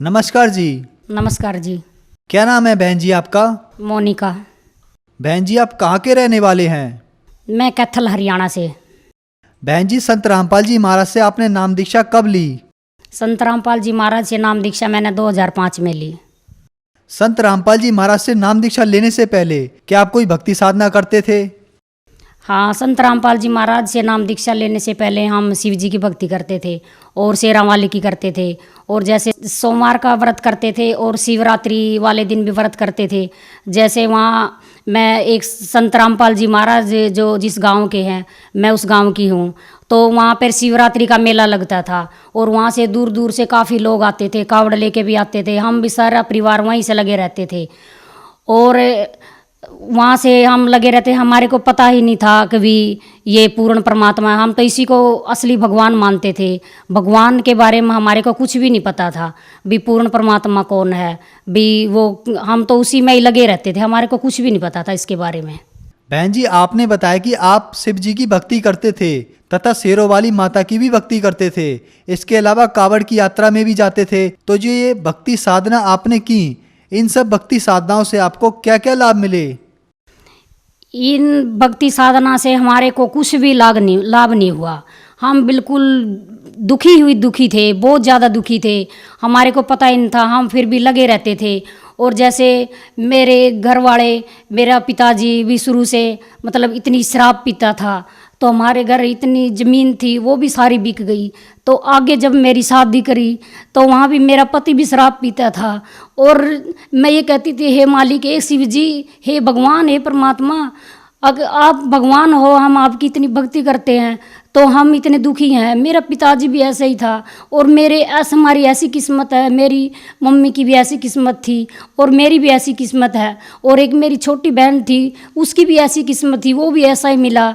नमस्कार जी। नमस्कार जी। क्या नाम है बहन जी आपका? मोनिका। बहन जी आप कहाँ के रहने वाले हैं? मैं कैथल हरियाणा से। बहन जी संत रामपाल जी महाराज से आपने नाम दीक्षा कब ली? संत रामपाल जी महाराज से नाम दीक्षा मैंने 2005 में ली। संत रामपाल जी महाराज से नाम दीक्षा लेने से पहले क्या आप कोई भक्ति साधना करते थे? हाँ, संत रामपाल जी महाराज से नाम दीक्षा लेने से पहले हम शिव जी की भक्ति करते थे और शेरा वाली की करते थे, और जैसे सोमवार का व्रत करते थे और शिवरात्रि वाले दिन भी व्रत करते थे। जैसे वहाँ मैं एक संत रामपाल जी महाराज जो जिस गांव के हैं, मैं उस गांव की हूँ, तो वहाँ पर शिवरात्रि का मेला लगता था और वहाँ से दूर दूर से काफ़ी लोग आते थे, कावड़ लेके भी आते थे। हम भी सारा परिवार वहीं से लगे रहते थे और वहाँ से हम लगे रहते। हमारे को पता ही नहीं था कभी ये पूर्ण परमात्मा है। हम तो इसी को असली भगवान मानते थे। भगवान के बारे में हमारे को कुछ भी नहीं पता था भी पूर्ण परमात्मा कौन है भी वो। हम तो उसी में ही लगे रहते थे, हमारे को कुछ भी नहीं पता था इसके बारे में। बहन जी आपने बताया कि आप शिव जी की भक्ति करते थे तथा शेरों वाली माता की भी भक्ति करते थे, इसके अलावा कावड़ की यात्रा में भी जाते थे। तो जो ये भक्ति साधना आपने की, इन सब भक्ति साधनाओं से आपको क्या क्या लाभ मिले? इन भक्ति साधना से हमारे को कुछ भी लाभ नहीं हुआ। हम बिल्कुल दुखी थे, बहुत ज़्यादा दुखी थे। हमारे को पता ही नहीं था, हम फिर भी लगे रहते थे। और जैसे मेरे घर वाले, मेरा पिताजी भी शुरू से मतलब इतनी शराब पीता था, तो हमारे घर इतनी ज़मीन थी वो भी सारी बिक गई। तो आगे जब मेरी शादी करी तो वहाँ भी मेरा पति भी शराब पीता था और मैं ये कहती थी, हे मालिक, हे शिव जी, हे भगवान, हे परमात्मा, अगर आप भगवान हो, हम आपकी इतनी भक्ति करते हैं तो हम इतने दुखी हैं। मेरा पिताजी भी ऐसे ही था और हमारी ऐसी किस्मत है, मेरी मम्मी की भी ऐसी किस्मत थी और मेरी भी ऐसी किस्मत है, और एक मेरी छोटी बहन थी, उसकी भी ऐसी किस्मत थी, वो भी ऐसा ही मिला।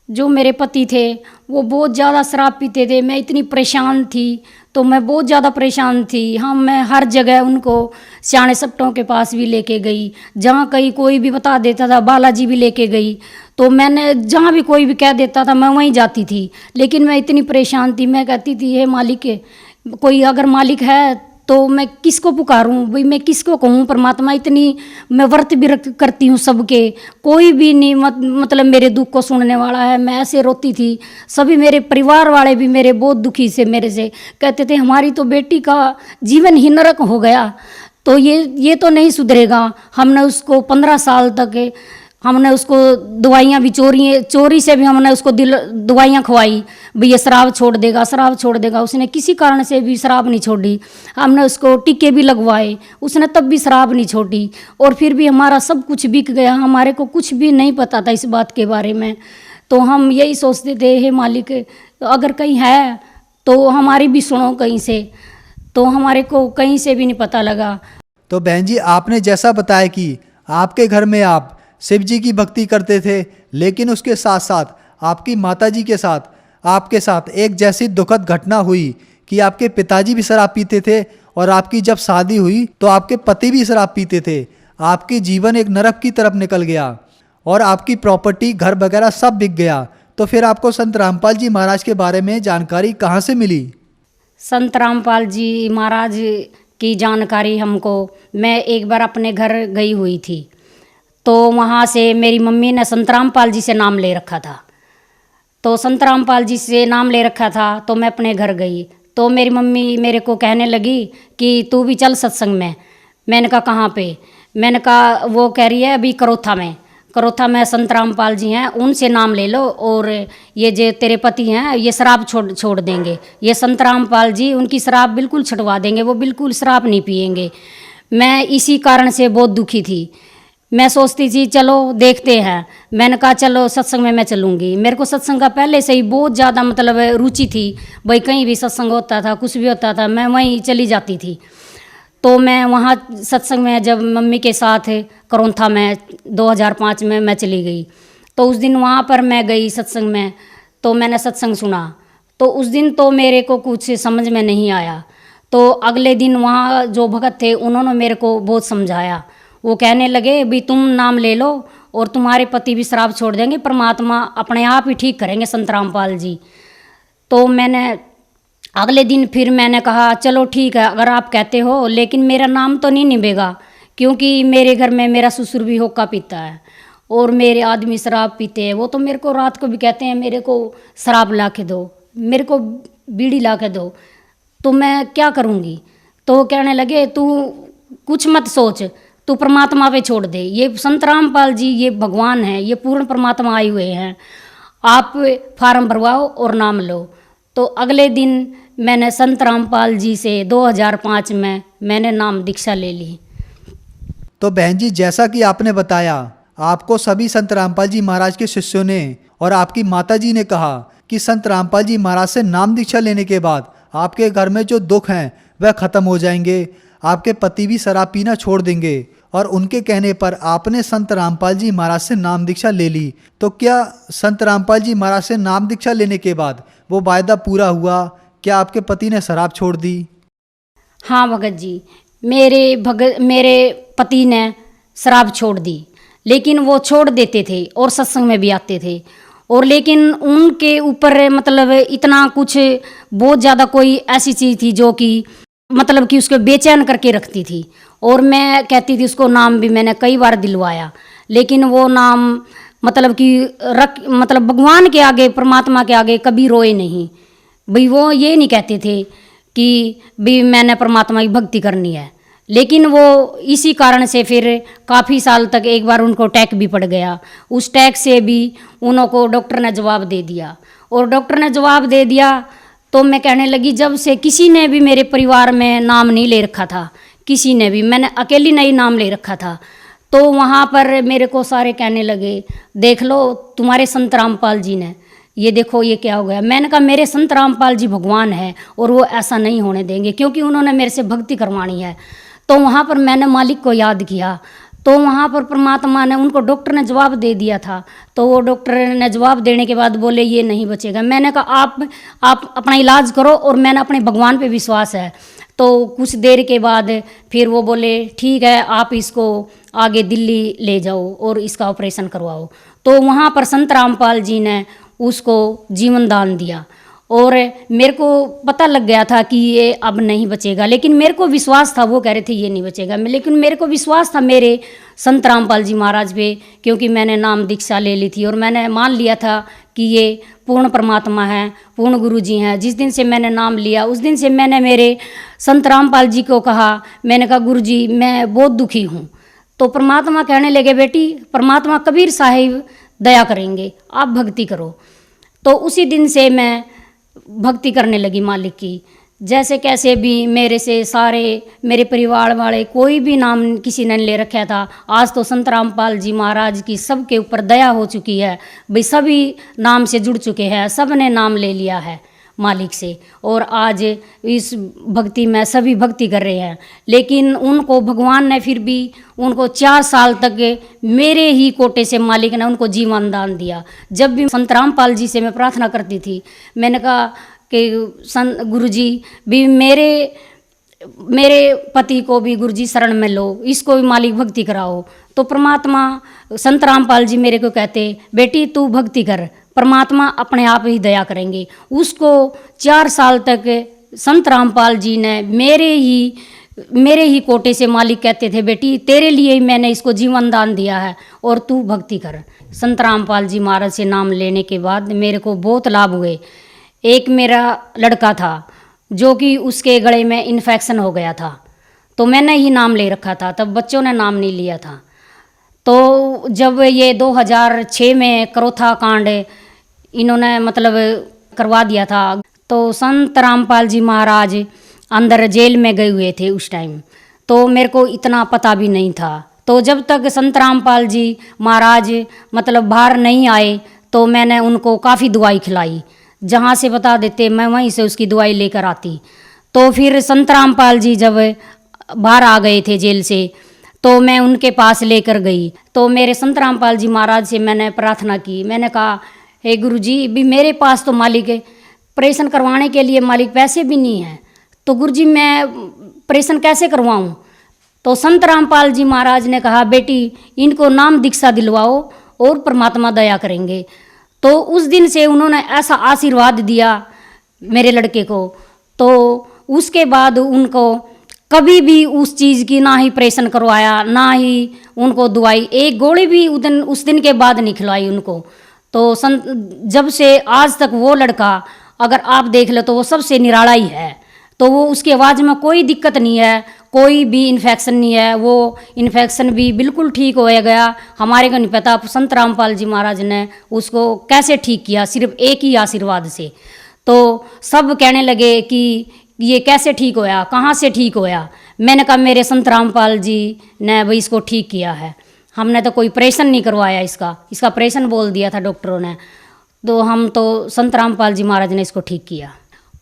जो मेरे पति थे वो बहुत ज़्यादा शराब पीते थे। मैं इतनी परेशान थी, तो मैं बहुत ज़्यादा परेशान थी। मैं हर जगह उनको सियाने सप्टों के पास भी लेके गई, जहाँ कहीं कोई भी बता देता था, बालाजी भी लेके गई। तो मैंने जहाँ भी कोई भी कह देता था मैं वहीं जाती थी, लेकिन मैं इतनी परेशान थी। मैं कहती थी, हे मालिक, कोई अगर मालिक है तो मैं किसको पुकारूं भाई, मैं किसको कहूँ परमात्मा। इतनी मैं व्रत भी करती हूँ सबके, कोई भी नहीं मतलब मेरे दुख को सुनने वाला है। मैं ऐसे रोती थी। सभी मेरे परिवार वाले भी मेरे बहुत दुखी से मेरे से कहते थे, हमारी तो बेटी का जीवन ही नरक हो गया, तो ये तो नहीं सुधरेगा। हमने उसको 15 साल तक हमने उसको दवाइयाँ भी चोरी से भी हमने उसको दवाइयाँ खवाई भाई ये शराब छोड़ देगा, शराब छोड़ देगा। उसने किसी कारण से भी शराब नहीं छोड़ी। हमने उसको टीके भी लगवाए, उसने तब भी शराब नहीं छोड़ी। और फिर भी हमारा सब कुछ बिक गया। हमारे को कुछ भी नहीं पता था इस बात के बारे में। तो हम यही सोचते थे, हे मालिक, अगर कहीं है तो हमारी भी सुनो कहीं से। तो हमारे को कहीं से भी नहीं पता लगा। तो बहन जी आपने जैसा बताया कि आपके घर में आप शिव जी की भक्ति करते थे, लेकिन उसके साथ साथ आपकी माता जी के साथ आपके साथ एक जैसी दुखद घटना हुई कि आपके पिताजी भी शराब पीते थे और आपकी जब शादी हुई तो आपके पति भी शराब पीते थे। आपकी जीवन एक नरक की तरफ निकल गया और आपकी प्रॉपर्टी, घर वगैरह सब बिक गया। तो फिर आपको संत रामपाल जी महाराज के बारे में जानकारी कहाँ से मिली? संत रामपाल जी महाराज की जानकारी हमको, मैं एक बार अपने घर गई हुई थी, तो वहाँ से मेरी मम्मी ने संत रामपाल जी से नाम ले रखा था। तो संत रामपाल जी से नाम ले रखा था तो मैं अपने घर गई, तो मेरी मम्मी मेरे को कहने लगी कि तू भी चल सत्संग में। मैंने कहा कहाँ पे? मैंने कहा वो कह रही है अभी करोथा में संत रामपाल जी हैं, उनसे नाम ले लो और ये जो तेरे पति हैं ये शराब छोड़ देंगे। ये संत रामपाल जी उनकी शराब बिल्कुल छुड़वा देंगे, वो बिल्कुल शराब नहीं पिएंगे। मैं इसी कारण से बहुत दुखी थी। मैं सोचती थी चलो देखते हैं। मैंने कहा चलो सत्संग में मैं चलूँगी। मेरे को सत्संग का पहले से ही बहुत ज़्यादा मतलब रुचि थी भाई, कहीं भी सत्संग होता था, कुछ भी होता था, मैं वहीं चली जाती थी। तो मैं वहाँ सत्संग में जब मम्मी के साथ करोंथा में 2005 में मैं चली गई, तो उस दिन वहाँ पर मैं गई सत्संग में, तो मैंने सत्संग सुना। तो उस दिन तो मेरे को कुछ समझ में नहीं आया। तो अगले दिन वहाँ जो भगत थे उन्होंने मेरे को बहुत समझाया। वो कहने लगे भी तुम नाम ले लो और तुम्हारे पति भी शराब छोड़ देंगे, परमात्मा अपने आप ही ठीक करेंगे संत रामपाल जी। तो मैंने अगले दिन फिर मैंने कहा चलो ठीक है, अगर आप कहते हो, लेकिन मेरा नाम तो नहीं निभेगा, क्योंकि मेरे घर में मेरा ससुर भी हुक्का पीता है और मेरे आदमी शराब पीते हैं। वो तो मेरे को रात को भी कहते हैं मेरे को शराब ला के दो, मेरे को बीड़ी ला के दो, तो मैं क्या करूँगी। तो वो कहने लगे तू कुछ मत सोच, तू परमात्मा पे छोड़ दे, ये संत रामपाल जी ये भगवान है, ये पूर्ण परमात्मा आए हुए हैं, आप फार्म भरवाओ और नाम लो। तो अगले दिन मैंने संत रामपाल जी से 2005 में मैंने नाम दीक्षा ले ली। तो बहन जी, जैसा कि आपने बताया, आपको सभी संत रामपाल जी महाराज के शिष्यों ने और आपकी माता जी ने कहा कि संत रामपाल जी महाराज से नाम दीक्षा लेने के बाद आपके घर में जो दुख हैं वह खत्म हो जाएंगे, आपके पति भी शराब पीना छोड़ देंगे। और उनके कहने पर आपने संत रामपाल जी महाराज से नाम दीक्षा ले ली। तो क्या संत रामपाल जी महाराज से नाम दीक्षा लेने के बाद वो वायदा पूरा हुआ? क्या आपके पति ने शराब छोड़ दी? हाँ भगत जी, मेरे पति ने शराब छोड़ दी, लेकिन वो छोड़ देते थे और सत्संग में भी आते थे, और लेकिन उनके ऊपर मतलब इतना कुछ बहुत ज़्यादा कोई ऐसी चीज़ थी जो कि मतलब कि उसको बेचैन करके रखती थी। और मैं कहती थी उसको, नाम भी मैंने कई बार दिलवाया, लेकिन वो नाम मतलब कि मतलब भगवान के आगे, परमात्मा के आगे कभी रोए नहीं। भाई वो ये नहीं कहते थे कि भाई मैंने परमात्मा की भक्ति करनी है, लेकिन वो इसी कारण से फिर काफ़ी साल तक एक बार उनको अटैक भी पड़ गया। उस अटैक से भी उनको डॉक्टर ने जवाब दे दिया, और डॉक्टर ने जवाब दे दिया तो मैं कहने लगी, जब से किसी ने भी मेरे परिवार में नाम नहीं ले रखा था, किसी ने भी, मैंने अकेली नहीं नाम ले रखा था। तो वहाँ पर मेरे को सारे कहने लगे, देख लो तुम्हारे संत रामपाल जी ने, ये देखो ये क्या हो गया। मैंने कहा मेरे संत रामपाल जी भगवान है और वो ऐसा नहीं होने देंगे, क्योंकि उन्होंने मेरे से भक्ति करवानी है। तो वहाँ पर मैंने मालिक को याद किया, तो वहाँ पर परमात्मा ने, उनको डॉक्टर ने जवाब दे दिया था। तो वो डॉक्टर ने जवाब देने के बाद बोले ये नहीं बचेगा। मैंने कहा आप अपना इलाज करो और मैंने अपने भगवान पे विश्वास है। तो कुछ देर के बाद फिर वो बोले ठीक है, आप इसको आगे दिल्ली ले जाओ और इसका ऑपरेशन करवाओ। तो वहाँ पर संत रामपाल जी ने उसको जीवन दान दिया, और मेरे को पता लग गया था कि ये अब नहीं बचेगा, लेकिन मेरे को विश्वास था, वो कह रहे थे ये नहीं बचेगा, लेकिन मेरे को विश्वास था मेरे संत रामपाल जी महाराज पे, क्योंकि मैंने नाम दीक्षा ले ली थी और मैंने मान लिया था कि ये पूर्ण परमात्मा है, पूर्ण गुरु जी हैं। जिस दिन से मैंने नाम लिया उस दिन से मैंने मेरे संत रामपाल जी को कहा, मैंने कहा गुरु जी मैं बहुत दुखी हूँ। तो परमात्मा कहने लगे, बेटी परमात्मा कबीर साहिब दया करेंगे, आप भक्ति करो। तो उसी दिन से मैं भक्ति करने लगी मालिक की। जैसे कैसे भी मेरे से सारे मेरे परिवार वाले कोई भी नाम किसी ने ले रखा था, आज तो संत रामपाल जी महाराज की सबके ऊपर दया हो चुकी है, भाई सभी नाम से जुड़ चुके हैं, सब ने नाम ले लिया है मालिक से, और आज इस भक्ति में सभी भक्ति कर रहे हैं। लेकिन उनको भगवान ने फिर भी उनको 4 साल तक मेरे ही कोटे से मालिक ने उनको जीवन दान दिया। जब भी संत रामपाल जी से मैं प्रार्थना करती थी, मैंने कहा कि गुरु जी भी मेरे पति को भी गुरु जी शरण में लो, इसको भी मालिक भक्ति कराओ। तो परमात्मा संत रामपाल जी मेरे को कहते, बेटी तू भक्ति कर, परमात्मा अपने आप ही दया करेंगे। उसको 4 साल तक संत रामपाल जी ने मेरे ही कोटे से मालिक कहते थे, बेटी तेरे लिए ही मैंने इसको जीवन दान दिया है और तू भक्ति कर। संत रामपाल जी महाराज से नाम लेने के बाद मेरे को बहुत लाभ हुए। एक मेरा लड़का था जो कि उसके गले में इन्फेक्शन हो गया था, तो मैंने ही नाम ले रखा था, तब बच्चों ने नाम नहीं लिया था। तो जब ये 2006 में करोथा कांड इन्होंने मतलब करवा दिया था, तो संत रामपाल जी महाराज अंदर जेल में गए हुए थे उस टाइम, तो मेरे को इतना पता भी नहीं था। तो जब तक संत रामपाल जी महाराज मतलब बाहर नहीं आए, तो मैंने उनको काफ़ी दवाई खिलाई, जहाँ से बता देते मैं वहीं से उसकी दवाई लेकर आती। तो फिर संत रामपाल जी जब बाहर आ गए थे जेल से, तो मैं उनके पास लेकर गई। तो मेरे संत रामपाल जी महाराज से मैंने प्रार्थना की, मैंने कहा हे गुरु जी, भी मेरे पास तो मालिक ऑपरेशन करवाने के लिए मालिक पैसे भी नहीं है, तो गुरु जी मैं ऑपरेशन कैसे करवाऊँ। तो संत रामपाल जी महाराज ने कहा, बेटी इनको नाम दीक्षा दिलवाओ और परमात्मा दया करेंगे। तो उस दिन से उन्होंने ऐसा आशीर्वाद दिया मेरे लड़के को तो उसके बाद उनको कभी भी उस चीज़ की ना ही ऑपरेशन करवाया, ना ही उनको दवाई, एक गोली भी उस दिन के बाद नहीं खिलाई उनको। तो जब से आज तक वो लड़का अगर आप देख लो तो वो सबसे निराला ही है। तो वो उसकी आवाज़ में कोई दिक्कत नहीं है, कोई भी इन्फेक्शन नहीं है, वो इन्फेक्शन भी बिल्कुल ठीक हो गया। हमारे को नहीं पता संत रामपाल जी महाराज ने उसको कैसे ठीक किया, सिर्फ एक ही आशीर्वाद से। तो सब कहने लगे कि ये कैसे ठीक होया, कहाँ से ठीक होया। मैंने कहा मेरे संत रामपाल जी ने भाई इसको ठीक किया है, हमने तो कोई ऑपरेशन नहीं करवाया, इसका ऑपरेशन बोल दिया था डॉक्टरों ने, तो हम तो संत रामपाल जी महाराज ने इसको ठीक किया।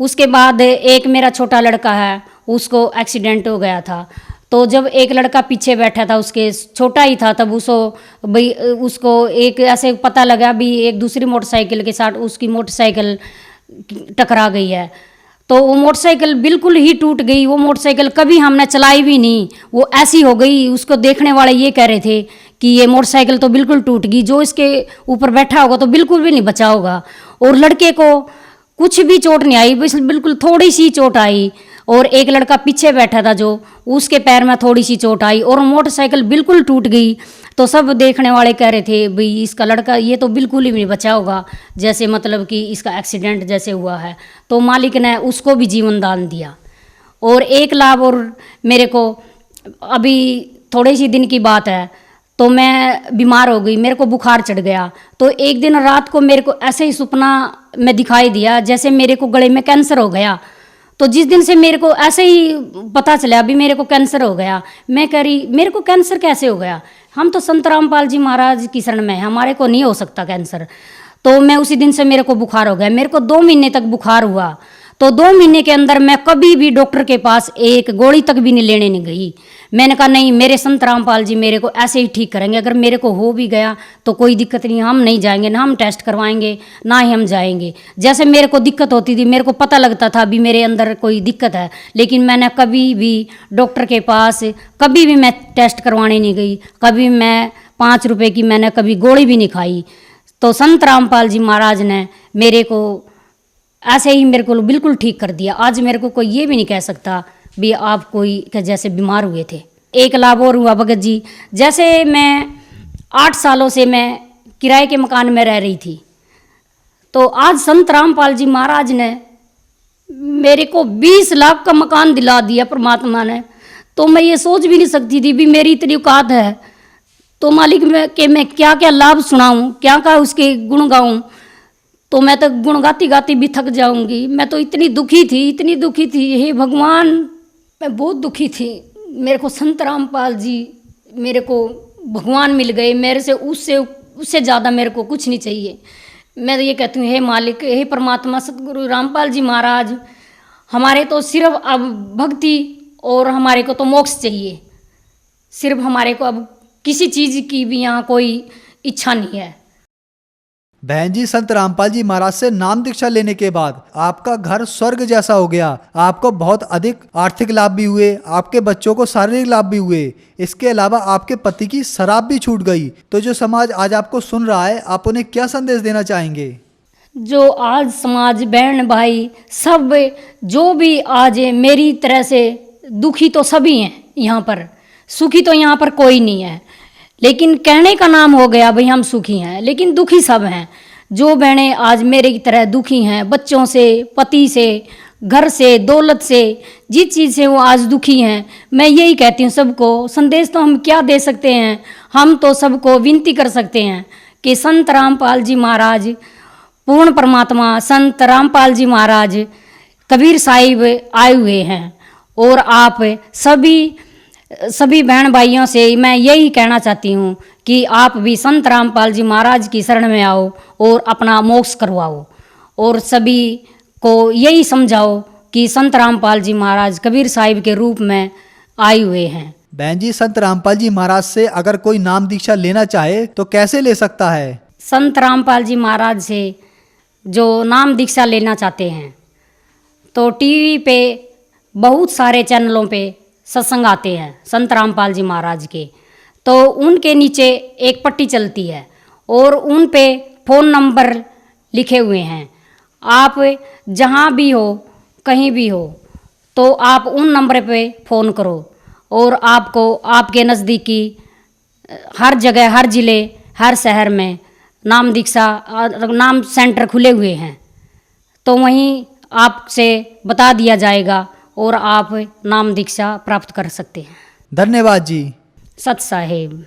उसके बाद एक मेरा छोटा लड़का है, उसको एक्सीडेंट हो गया था। तो जब एक लड़का पीछे बैठा था, उसके छोटा ही था, तब उसको एक ऐसे पता लगा भी एक दूसरी मोटरसाइकिल के साथ उसकी मोटरसाइकिल टकरा गई है। तो वो मोटरसाइकिल बिल्कुल ही टूट गई। वो मोटरसाइकिल कभी हमने चलाई भी नहीं, वो ऐसी हो गई। उसको देखने वाले ये कह रहे थे कि ये मोटरसाइकिल तो बिल्कुल टूट गई, जो इसके ऊपर बैठा होगा तो बिल्कुल भी नहीं बचा होगा। और लड़के को कुछ भी चोट नहीं आई, बस बिल्कुल थोड़ी सी चोट आई। और एक लड़का पीछे बैठा था जो, उसके पैर में थोड़ी सी चोट आई और मोटरसाइकिल बिल्कुल टूट गई। तो सब देखने वाले कह रहे थे भाई इसका लड़का ये तो बिल्कुल ही नहीं बचा होगा, जैसे मतलब कि इसका एक्सीडेंट जैसे हुआ है। तो मालिक ने उसको भी जीवन दान दिया। और एक लाभ और मेरे को, अभी थोड़े ही दिन की बात है, तो मैं बीमार हो गई, मेरे को बुखार चढ़ गया। तो एक दिन रात को मेरे को ऐसे ही सपना में दिखाई दिया जैसे मेरे को गले में कैंसर हो गया। तो जिस दिन से मेरे को ऐसे ही पता चला अभी मेरे को कैंसर हो गया, मैं कह रही मेरे को कैंसर कैसे हो गया, हम तो संत रामपाल जी महाराज की शरण में हैं, हमारे को नहीं हो सकता कैंसर। तो मैं उसी दिन से मेरे को बुखार हो गया। मेरे को 2 महीने तक बुखार हुआ। तो 2 महीने के अंदर मैं कभी भी डॉक्टर के पास एक गोली तक भी नहीं लेने नहीं गई। मैंने कहा नहीं, मेरे संत रामपाल जी मेरे को ऐसे ही ठीक करेंगे। अगर मेरे को हो भी गया तो कोई दिक्कत नहीं, हम नहीं जाएंगे, ना हम टेस्ट करवाएंगे, ना ही हम जाएंगे। जैसे मेरे को दिक्कत होती थी, मेरे को पता लगता था अभी मेरे अंदर कोई दिक्कत है, लेकिन मैंने कभी भी डॉक्टर के पास कभी भी मैं टेस्ट करवाने नहीं गई। कभी मैं 5 रुपए की मैंने कभी गोली भी नहीं खाई। तो संत रामपाल जी महाराज ने मेरे को ऐसे ही मेरे को बिल्कुल ठीक कर दिया। आज मेरे को कोई ये भी नहीं कह सकता भी आप कोई जैसे बीमार हुए थे। एक लाभ और हुआ भगत जी, जैसे मैं 8 सालों से मैं किराए के मकान में रह रही थी, तो आज संत रामपाल जी महाराज ने मेरे को 20 लाख का मकान दिला दिया परमात्मा ने। तो मैं ये सोच भी नहीं सकती थी भी मेरी इतनी औकात है। तो मालिक मैं क्या क्या लाभ सुनाऊं, क्या क्या उसके गुण गाऊं। तो मैं तो गुण गाती गाती भी थक जाऊंगी। मैं तो इतनी दुखी थी, हे भगवान, मैं बहुत दुखी थी। मेरे को संत रामपाल जी, मेरे को भगवान मिल गए। मेरे से उससे ज़्यादा मेरे को कुछ नहीं चाहिए। मैं तो ये कहती हूँ, हे मालिक, हे परमात्मा सतगुरु रामपाल जी महाराज, हमारे तो सिर्फ अब भक्ति और हमारे को तो मोक्ष चाहिए। सिर्फ हमारे को अब किसी चीज़ की भी यहाँ कोई इच्छा नहीं है। बहन जी, संत रामपाल जी महाराज से नाम दीक्षा लेने के बाद आपका घर स्वर्ग जैसा हो गया। आपको बहुत अधिक आर्थिक लाभ भी हुए, आपके बच्चों को शारीरिक लाभ भी हुए। इसके अलावा आपके पति की शराब भी छूट गई। तो जो समाज आज आपको सुन रहा है, आप उन्हें क्या संदेश देना चाहेंगे? जो आज समाज, बहन भाई सब जो भी आज मेरी तरह से दुखी तो सभी हैं यहाँ पर, सुखी तो यहाँ पर कोई नहीं है। लेकिन कहने का नाम हो गया भाई हम सुखी हैं, लेकिन दुखी सब हैं। जो बहनें आज मेरे की तरह दुखी हैं, बच्चों से, पति से, घर से, दौलत से, जिस चीज़ से वो आज दुखी हैं, मैं यही कहती हूँ सबको। संदेश तो हम क्या दे सकते हैं, हम तो सबको विनती कर सकते हैं कि संत रामपाल जी महाराज, पूर्ण परमात्मा संत रामपाल जी महाराज कबीर साहिब आए हुए हैं। और आप सभी बहन भाइयों से मैं यही कहना चाहती हूँ कि आप भी संत रामपाल जी महाराज की शरण में आओ और अपना मोक्ष करवाओ। और सभी को यही समझाओ कि संत रामपाल जी महाराज कबीर साहिब के रूप में आए हुए हैं। बहन जी, संत रामपाल जी महाराज से अगर कोई नाम दीक्षा लेना चाहे तो कैसे ले सकता है? संत रामपाल जी महाराज से जो नाम दीक्षा लेना चाहते हैं तो टीवी पे बहुत सारे चैनलों पे सत्संग आते हैं संत रामपाल जी महाराज के। तो उनके नीचे एक पट्टी चलती है और उन पे फ़ोन नंबर लिखे हुए हैं। आप जहाँ भी हो कहीं भी हो तो आप उन नंबर पे फ़ोन करो और आपको आपके नज़दीकी हर जगह, हर ज़िले, हर शहर में नाम दीक्षा नाम सेंटर खुले हुए हैं, तो वहीं आपसे बता दिया जाएगा और आप नाम दीक्षा प्राप्त कर सकते हैं। धन्यवाद जी। सत साहेब।